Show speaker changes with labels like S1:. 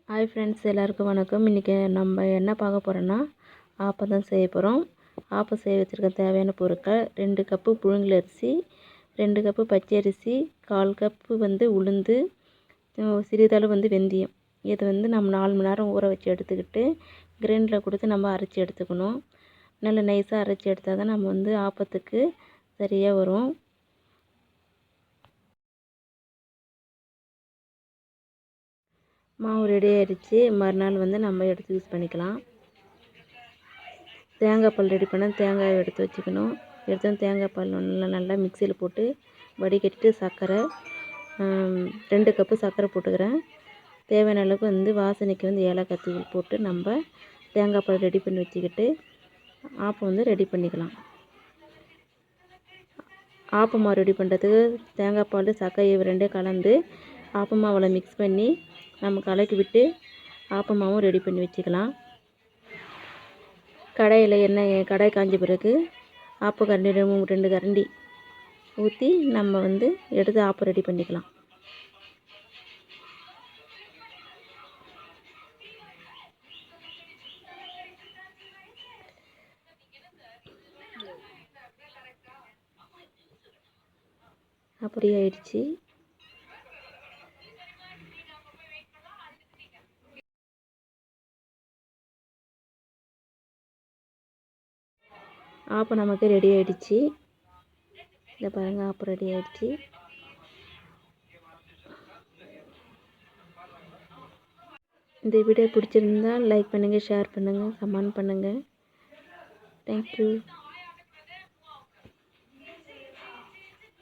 S1: Hi friends, எல்லாருக்கும் வணக்கம். இன்றைக்கி நம்ம என்ன பார்க்க போகிறோன்னா ஆப்பம் தான் செய்ய போகிறோம். ஆப்பம் செய்ய வச்சுருக்க தேவையான பொருட்கள் 2 கப்பு புழுங்கல் அரிசி, 2 கப்பு பச்சை அரிசி, 1/4 கப்பு உளுந்து, சிறிதளவு வெந்தயம். இதை நம்ம 4 மணி நேரம் ஊற வச்சு எடுத்துக்கிட்டு கிரைண்டரில் கொடுத்து நம்ம அரைச்சி எடுத்துக்கணும். நல்ல நைஸாக அரைச்சி எடுத்தால் தான் நம்ம ஆப்பத்துக்கு சரியாக வரும். மாவு ரெடி ஆகிடுச்சு. மறுநாள் நம்ம எடுத்து யூஸ் பண்ணிக்கலாம். தேங்காய் பால் ரெடி பண்ண தேங்காயை எடுத்து வச்சுக்கணும். தேங்காய் பால் நல்லா மிக்சியில் போட்டு வடிகட்டிட்டு சர்க்கரை 2 கப்பு சர்க்கரை போட்டுக்கிறேன். தேவையான அளவுக்கு வாசனைக்கு ஏலக்காய் தூள் போட்டு நம்ம தேங்காய் பால் ரெடி பண்ணி வச்சுக்கிட்டு ஆப்பம் ரெடி பண்ணிக்கலாம். ஆப்ப மாவு ரெடி பண்ணுறதுக்கு தேங்காய் பால் சர்க்கரை ரெண்டையும் கலந்து ஆப்ப மாவில் மிக்ஸ் பண்ணி நம்ம கலக்கி விட்டு ஆப்ப மாவும் ரெடி பண்ணி வச்சுக்கலாம். கடாயில் கடாய் காஞ்ச பிறகு ஆப்ப கரண்டி 2 கரண்டி ஊற்றி நம்ம எடுத்து ஆப்பம் ரெடி பண்ணிக்கலாம். அப்படி ஆயிடுச்சு. ஆப்பம் நமக்கு ரெடி ஆகிடுச்சு. இதை பாருங்கள், ஆப்பம் ரெடி ஆகிடுச்சு. இந்த வீடியோ பிடிச்சிருந்தால் லைக் பண்ணுங்கள், ஷேர் பண்ணுங்கள், கமெண்ட் பண்ணுங்கள். தேங்க்யூ.